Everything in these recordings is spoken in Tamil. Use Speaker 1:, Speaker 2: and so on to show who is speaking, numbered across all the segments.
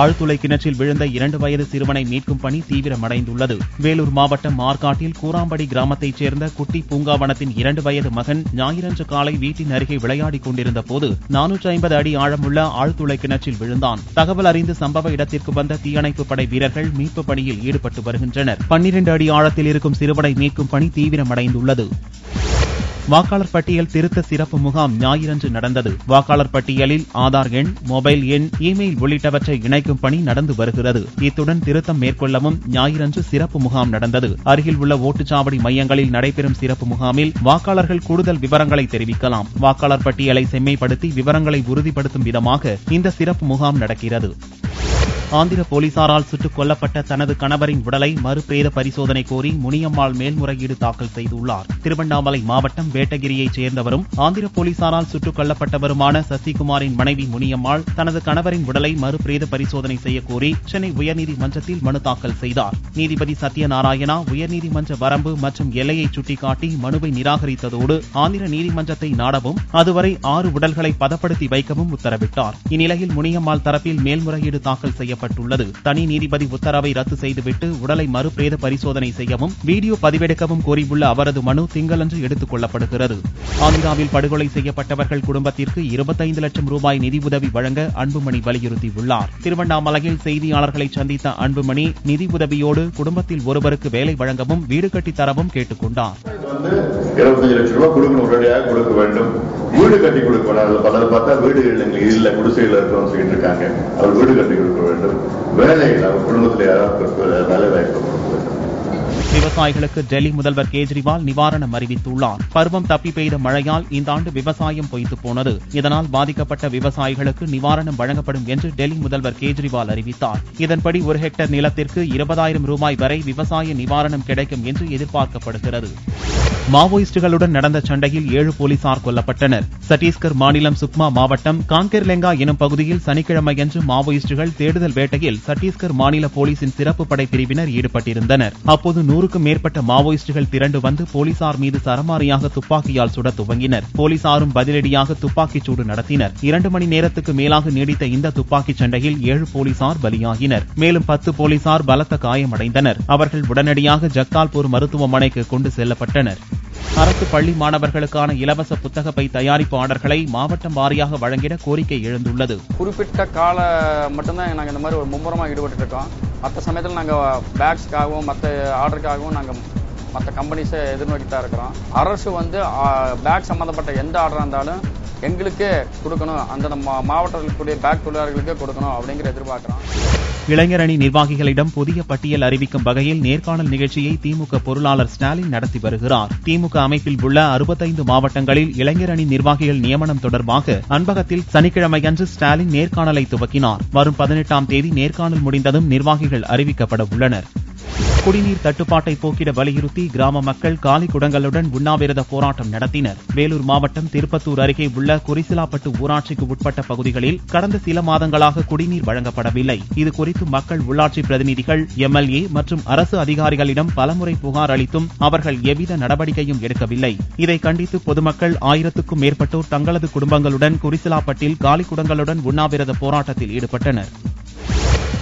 Speaker 1: ஆழ்துளை கிணற்றில் விழுந்த 2 வயது சிறுவனை மீட்கும் பணி தீவிரமடைந்துள்ளது. வேலூர் மாவட்டம் மார்காட்டில் கூராம்படி கிராமத்தைச் சேர்ந்த குட்டி பூங்காவனத்தின் 2 வயது மகன் ஞாயிறன்று காலை வீட்டின் அருகே விளையாடிக் கொண்டிருந்த போது 450 அடி ஆழமுள்ள ஆழ்துளை கிணற்றில் விழுந்தான். தகவல் அறிந்து சம்பவ இடத்திற்கு வந்த தீயணைப்பு படை வீரர்கள் மீட்பு பணியில் ஈடுபட்டு வருகின்றனர். 12 அடி ஆழத்தில் இருக்கும் சிறுவனை மீட்கும் பணி தீவிரமடைந்துள்ளது. வாக்காளர் பட்டியல் திருத்த சிறப்பு முகாம் ஞாயிறன்று நடந்தது. வாக்காளர் பட்டியலில் ஆதார் எண், மொபைல் எண், இமெயில் உள்ளிட்டவற்றை இணைக்கும் பணி நடந்து வருகிறது. இத்துடன் திருத்தம் மேற்கொள்ளவும் ஞாயிறன்று சிறப்பு முகாம் நடந்தது. அருகில் உள்ள ஓட்டுச்சாவடி மையங்களில் நடைபெறும் சிறப்பு முகாமில் வாக்காளர்கள் கூடுதல் விவரங்களை தெரிவிக்கலாம். வாக்காளர் பட்டியலை செம்மைப்படுத்தி விவரங்களை உறுதிப்படுத்தும் விதமாக இந்த சிறப்பு முகாம் நடக்கிறது. ஆந்திர போலீசாரால் சுட்டுக் கொல்லப்பட்ட தனது கணவரின் உடலை மறுபிரேத பரிசோதனை கோரி முனியம்மாள் மேல்முறையீடு தாக்கல் செய்துள்ளார். திருவண்ணாமலை மாவட்டம் வேட்டகிரியைச் சேர்ந்தவரும் ஆந்திர போலீசாரால் சுட்டுக் கொல்லப்பட்டவருமான சசிகுமாரின் மனைவி முனியம்மாள் தனது கணவரின் உடலை மறுபிரேத பரிசோதனை செய்ய கோரி சென்னை உயர்நீதிமன்றத்தில் மனு தாக்கல் செய்தார். நீதிபதி சத்யநாராயணா உயர்நீதிமன்ற வரம்பு மற்றும் எல்லையை சுட்டிக்காட்டி மனுவை நிராகரித்ததோடு ஆந்திர நீதிமன்றத்தை நாடவும் அதுவரை 6 உடல்களை பதப்படுத்தி வைக்கவும் உத்தரவிட்டார். இந்நிலையில் முனியம்மாள் தரப்பில் மேல்முறையீடு தாக்கல் செய்ய தனி நீதிபதி உத்தரவை ரத்து செய்துவிட்டு உடலை மறுபிரேத பரிசோதனை செய்யவும் வீடியோ பதிவெடுக்கவும் கோரியுள்ள அவரது மனு திங்களன்று எடுத்துக் கொள்ளப்படுகிறது. ஆந்திராவில் படுகொலை செய்யப்பட்டவர்கள் குடும்பத்திற்கு 25 லட்சம் ரூபாய் நிதி உதவி வழங்க அன்புமணி வலியுறுத்தியுள்ளார். திருவண்ணாமலையில் செய்தியாளர்களை சந்தித்த அன்புமணி நிதி உதவியோடு குடும்பத்தில் ஒருவருக்கு வேலை வழங்கவும் வீடு கட்டி தரவும் கேட்டுக் கொண்டார்.
Speaker 2: 25 லட்சம் ரூபாய் கொடுக்கணும், உடனடியாக கொடுக்க வேண்டும். வீடு கட்டி கொடுக்கணும். பலர் பார்த்தா வீடு இல்ல குடிசையில் இருக்கிறவங்க சொல்லிட்டு இருக்காங்க. அவர் வீடு கட்டி கொடுக்க வேண்டும். வேலைகள் அவர் குடும்பத்தில் யாராவது வேலை வாய்ப்பு கொடுக்க வேண்டும்.
Speaker 1: விவசாயிகளுக்கு டெல்லி முதல்வர் கேஜ்ரிவால் நிவாரணம் அறிவித்துள்ளார். பருவம் தப்பி பெய்த மழையால் இந்த ஆண்டு விவசாயம் பொய்த்து போனது. இதனால் பாதிக்கப்பட்ட விவசாயிகளுக்கு நிவாரணம் வழங்கப்படும் என்று டெல்லி முதல்வர் கேஜ்ரிவால் அறிவித்தார். இதன்படி 1 ஹெக்டேர் நிலத்திற்கு 20,000 ரூபாய் வரை விவசாய நிவாரணம் கிடைக்கும் என்று எதிர்பார்க்கப்படுகிறது. மாவோயிஸ்டுகளுடன் நடந்த சண்டையில் 7 போலீசார் கொல்லப்பட்டனர். சத்தீஸ்கர் மாநிலம் சுக்மா மாவட்டம் காங்கெர்லெங்கா எனும் பகுதியில் சனிக்கிழமையன்று மாவோயிஸ்டுகள் தேடுதல் வேட்டையில் சத்தீஸ்கர் மாநில போலீசின் சிறப்பு படை பிரிவினர் ஈடுபட்டிருந்தனர். அப்போது 100க்கும் மேற்பட்ட மாவோயிஸ்டுகள் திரண்டு வந்து போலீசார் மீது சரமாரியாக துப்பாக்கியால் சுட துவங்கினர். போலீசாரும் பதிலடியாக துப்பாக்கிச் சூடு நடத்தினர். 2 மணி நேரத்துக்கு மேலாக நீடித்த இந்த துப்பாக்கிச் சண்டையில் 7 போலீசார் பலியாகினர். மேலும் 10 போலீசார் பலத்த காயமடைந்தனர். அவர்கள் உடனடியாக ஜக்தால்பூர் மருத்துவமனைக்கு கொண்டு செல்லப்பட்டனர். அரசு பள்ளி மாணவர்களுக்கான இலவச புத்தக பை தயாரிப்பு ஆர்டர்களை மாவட்டம் வாரியாக வழங்கிட கோரிக்கை எழுந்துள்ளது.
Speaker 3: குறிப்பிட்ட கால மட்டும்தான் நாங்கள் இந்த மாதிரி ஒரு மும்முரமாக ஈடுபட்டு இருக்கோம். மற்ற சமயத்தில் நாங்கள் பேக்ஸ்க்காகவும் மற்ற ஆர்டருக்காகவும் நாங்கள் மற்ற கம்பெனிஸை எதிர்நோக்கி தான் இருக்கிறோம். அரசு பேக் சம்பந்தப்பட்ட எந்த ஆர்டராக இருந்தாலும் எங்களுக்கே கொடுக்கணும், அந்த மாவட்டத்தில் கூடிய பேக் தொழிலாளர்களுக்கே கொடுக்கணும் அப்படிங்கிற எதிர்பார்க்கிறோம்.
Speaker 1: இளைஞர் அணி நிர்வாகிகளிடம் புதிய பட்டியல் அறிவிக்கும் வகையில் நேர்காணல் நிகழ்ச்சியை திமுக பொருளாளர் ஸ்டாலின் நடத்தி வருகிறார். திமுக அமைப்பில் உள்ள 65 மாவட்டங்களில் இளைஞர் அணி நிர்வாகிகள் நியமனம் தொடர்பாக அன்பகத்தில் சனிக்கிழமையன்று ஸ்டாலின் நேர்காணலை துவக்கினார். வரும் 18ஆம் தேதி நேர்காணல் முடிந்ததும் நிர்வாகிகள் அறிவிக்கப்பட உள்ளனர். குடிநீர் தட்டுப்பாட்டை போக்கிட வலியுறுத்தி கிராம மக்கள் காலி குடங்களுடன் உண்ணாவிரத போராட்டம் நடத்தினர். வேலூர் மாவட்டம் திருப்பத்தூர் அருகே உள்ள குறிசிலாப்பட்டு ஊராட்சிக்கு உட்பட்ட பகுதிகளில் கடந்த சில மாதங்களாக குடிநீர் வழங்கப்படவில்லை. இதுகுறித்து மக்கள் உள்ளாட்சி பிரதிநிதிகள், எம்எல்ஏ மற்றும் அரசு அதிகாரிகளிடம் பலமுறை புகார் அளித்தும் அவர்கள் எவ்வித நடவடிக்கையும் எடுக்கவில்லை. இதை கண்டித்து பொதுமக்கள் 1000க்கும் மேற்பட்டோர் தங்களது குடும்பங்களுடன் குறிசிலாப்பட்டில் காலி குடங்களுடன் உண்ணாவிரத போராட்டத்தில் ஈடுபட்டனர்.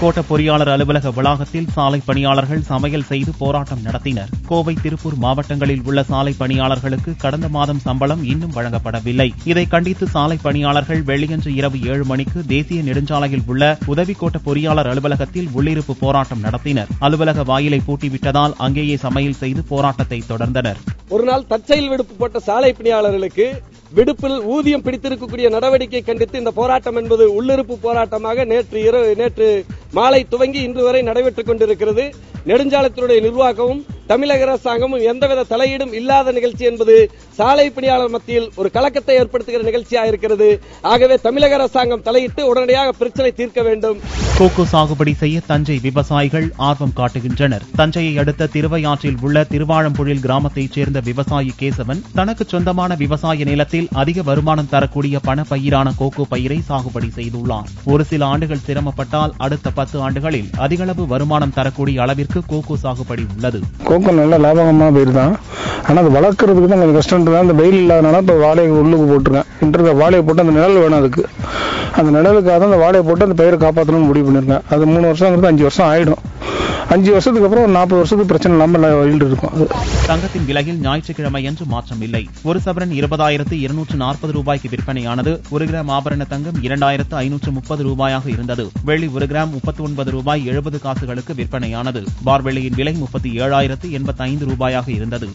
Speaker 1: கோட்ட பொறியாளர் அலுவலக வளாகத்தில் சாலை பணியாளர்கள் சமையல் செய்து போராட்டம் நடத்தினர். கோவை, திருப்பூர் மாவட்டங்களில் உள்ள சாலை பணியாளர்களுக்கு கடந்த மாதம் சம்பளம் இன்னும் வழங்கப்படவில்லை. இதை கண்டித்து சாலை பணியாளர்கள் வெள்ளியன்று இரவு 7 மணிக்கு தேசிய நெடுஞ்சாலையில் உள்ள உதவி கோட்ட பொறியாளர் அலுவலகத்தில் உள்ளிருப்பு போராட்டம் நடத்தினர். அலுவலக வாயிலை பூட்டிவிட்டதால் அங்கேயே சமையல் செய்து போராட்டத்தை தொடர்ந்தனர்.
Speaker 4: ஒருநாள் தற்செயல் விடுப்பு போட்ட சாலை பணியாளர்களுக்கு விடுப்பில் ஊதியம் பிடித்திருக்கக்கூடிய நடவடிக்கை கண்டித்து இந்த போராட்டம் என்பது உள்ளிருப்பு போராட்டமாக நேற்று மாலை துவங்கி இன்று வரை நடைபெற்றுக் கொண்டிருக்கிறது. நெடுஞ்சாலைத்துறை நிர்வாகமும் தமிழக அரசாங்கமும் எந்தவித தலையீடும் இல்லாத நிகழ்ச்சி என்பது சாலை பணியாளர் மத்தியில் ஒரு கலக்கத்தை ஏற்படுத்துகிற நிகழ்ச்சியாக இருக்கிறது. ஆகவே தமிழக அரசாங்கம் தலையிட்டு உடனடியாக பிரச்சனை தீர்க்க வேண்டும்.
Speaker 1: கோகோ சாகுபடி செய்ய தஞ்சை விவசாயிகள் ஆர்வம் காட்டுகின்றனர். தஞ்சையை அடுத்த திருவையாற்றில் உள்ள திருவாழம்புழில் கிராமத்தைச் சேர்ந்த விவசாயி கேசவன் தனக்கு சொந்தமான விவசாய நிலத்தில் அதிக வருமானம் தரக்கூடிய பணப்பயிரான கோகோ பயிரை சாகுபடி செய்துள்ளார். ஒரு சில ஆண்டுகள் சிரமப்பட்டால் அடுத்த 10 ஆண்டுகளில் அதிகளவு வருமானம் தரக்கூடிய அளவிற்கு கோகோ சாகுபடி உள்ளது.
Speaker 5: போக்கு நல்ல லாபகமான பயிர் தான். ஆனால் அது வளர்க்குறதுக்கு தான் கொஞ்சம் கஷ்டம் தான். அந்த வெயில் இல்லாதனால இப்போ வாழையை உள்ளுக்கு போட்டிருக்கேன். இன்றைய வாழையை போட்டு அந்த நிழல் வேணும். அதுக்கு அந்த நிழலுக்காக தான் அந்த வாழையை போட்டு அந்த பயிரை காப்பாற்றணும்னு முடிவு பண்ணியிருக்கேன். அது 3 வருஷங்கிறது 5 வருஷம் ஆகிடும். 5 வருஷத்துக்கு அப்புறம் ஒரு 40 வருஷத்துக்கு பிரச்சனை இல்லாமல் வழியில் இருக்கும். அது
Speaker 1: தங்கத்தின் விலையில் ஞாயிற்றுக்கிழமை என்று மாற்றம் இல்லை. ஒரு சவரன் 20,240 ரூபாய்க்கு விற்பனையானது. 1 கிராம் ஆபரண தங்கம் 2,530 ரூபாயாக இருந்தது. வெள்ளி 1 கிராம் 39 ரூபாய் 70 காசுகளுக்கு விற்பனையானது. பார் வெள்ளியின் விலை 37,085 ரூபாயாக இருந்தது.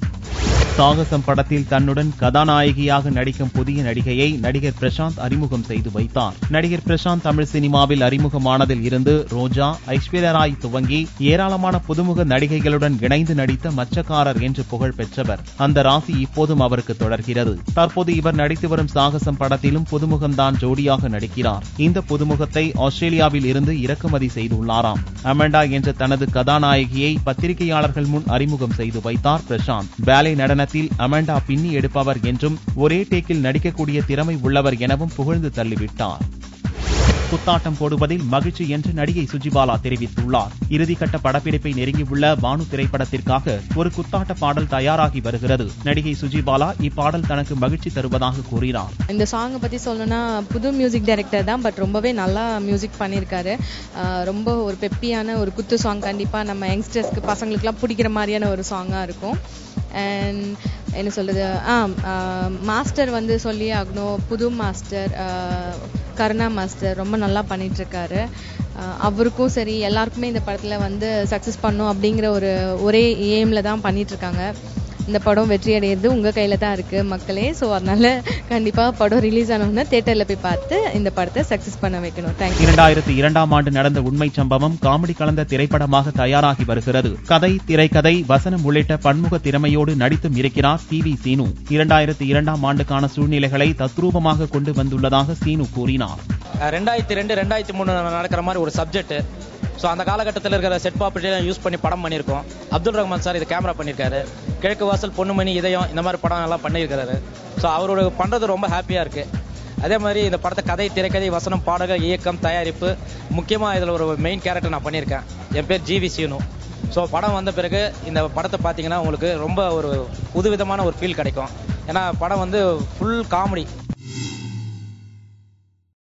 Speaker 1: சாகசம் படத்தில் தன்னுடன் கதாநாயகியாக நடிக்கும் புதிய நடிகையை நடிகர் பிரசாந்த் அறிமுகம் செய்து வைத்தார். நடிகர் பிரசாந்த் தமிழ் சினிமாவில் அறிமுகமானதில் இருந்து ரோஜா, ஐஸ்வர்யா ராய் துவங்கி ஏராளமான புதுமுக நடிகைகளுடன் இணைந்து நடித்த மச்சக்காரர் என்று புகழ் பெற்றவர். அந்த ராசி இப்போதும் அவருக்கு தொடர்கிறது. தற்போது இவர் நடித்து வரும் சாகசம் படத்திலும் புதுமுகம்தான் ஜோடியாக நடிக்கிறார். இந்த புதுமுகத்தை ஆஸ்திரேலியாவில் இருந்து இறக்குமதி செய்துள்ளாராம். அமெண்டா என்ற தனது கதாநாயகியை பத்திரிகையாளர்கள் முன் அறிமுகம் செய்து வைத்தார் பிரசாந்த். பேலே நடன அமெண்டா பின்னி எடுப்பவர் என்றும் ஒரே டேக்கில் நடிக்கக்கூடிய திறமை உள்ளவர் எனவும் புகழ்ந்து தள்ளிவிட்டார். குத்தாட்டம் போடுவதில் மகிழ்ச்சி என்று நடிகை சுஜிபாலா தெரிவித்துள்ளார். இறுதிக்கட்ட படப்பிடிப்பை நெருங்கியுள்ள பானு திரைப்படத்திற்காக ஒரு குத்தாட்ட பாடல் தயாராகி வருகிறது. நடிகை சுஜிபாலா இப்பாடல் தனக்கு மகிழ்ச்சி தருவதாக கூறினார்.
Speaker 6: இந்த சாங்கை பத்தி சொல்லணும்னா புது மியூசிக் டைரக்டர் தான், பட் ரொம்பவே நல்லா மியூசிக் பண்ணியிருக்காரு. ரொம்ப ஒரு பெப்பியான ஒரு குத்து சாங். கண்டிப்பா நம்ம யங்ஸ்டர்ஸ்க்கு பசங்களுக்குலாம் பிடிக்கிற மாதிரியான ஒரு சாங்கா இருக்கும். அண்ட் என்ன சொல்றது, மாஸ்டர் வந்து சொல்லி ஆகணும். புது மாஸ்டர் கருணா மாஸ்டர் ரொம்ப நல்லா பண்ணிட்டு இருக்காரு. அவருக்கும் சரி எல்லாருக்குமே இந்த படத்துல வந்து சக்சஸ் பண்ணும் அப்படிங்கிற ஒரே எய்ம்ல தான் பண்ணிட்டு இருக்காங்க. இந்த படம் வெற்றி அடையிறது உங்க கையில தான் இருக்கு மக்களே. ஸோ அதனால கண்டிப்பா படம் ரிலீஸ் ஆனோம்னா தியேட்டர்ல போய் பார்த்து இந்த படத்தை சக்சஸ் பண்ண வைக்கணும்.
Speaker 1: 2002ஆம் ஆண்டு நடந்த உண்மை சம்பவம் காமெடி கலந்த திரைப்படமாக தயாராகி வருகிறது. கதை, திரைக்கதை, வசனம் உள்ளிட்ட பன்முக திறமையோடு நடித்தும் இருக்கிறார் சி.வி. சீனு. 2002ஆம் ஆண்டுக்கான சூழ்நிலைகளை தத்ரூபமாக கொண்டு வந்துள்ளதாக சீனு கூறினார்.
Speaker 7: 2002, 2003 நடக்கிற மாதிரி ஒரு சப்ஜெக்ட். ஸோ அந்த காலகட்டத்தில் இருக்கிற செட் பாப்புலேஷன் யூஸ் பண்ணி படம் பண்ணியிருக்கோம். அப்துல் ரஹ்மான் சார் இது கேமரா பண்ணியிருக்காரு. கிழக்கு வாசல், பொண்ணுமணி, இதயம் இந்த மாதிரி படம் எல்லாம் பண்ணியிருக்காரு. ஸோ அவரோட பண்ணுறது ரொம்ப ஹாப்பியாக இருக்குது. அதே மாதிரி இந்த படத்தை கதை, திரைக்கதை, வசனம், பாடல்கள், இயக்கம், தயாரிப்பு, முக்கியமாக இதில் ஒரு மெயின் கேரக்டர் நான் பண்ணியிருக்கேன். என் பேர் ஜி.வி. சீனு. ஸோ படம் வந்த பிறகு இந்த படத்தை பார்த்தீங்கன்னா உங்களுக்கு ரொம்ப ஒரு புதுவிதமான ஒரு ஃபீல் கிடைக்கும். ஏன்னா படம் வந்து ஃபுல் காமெடி.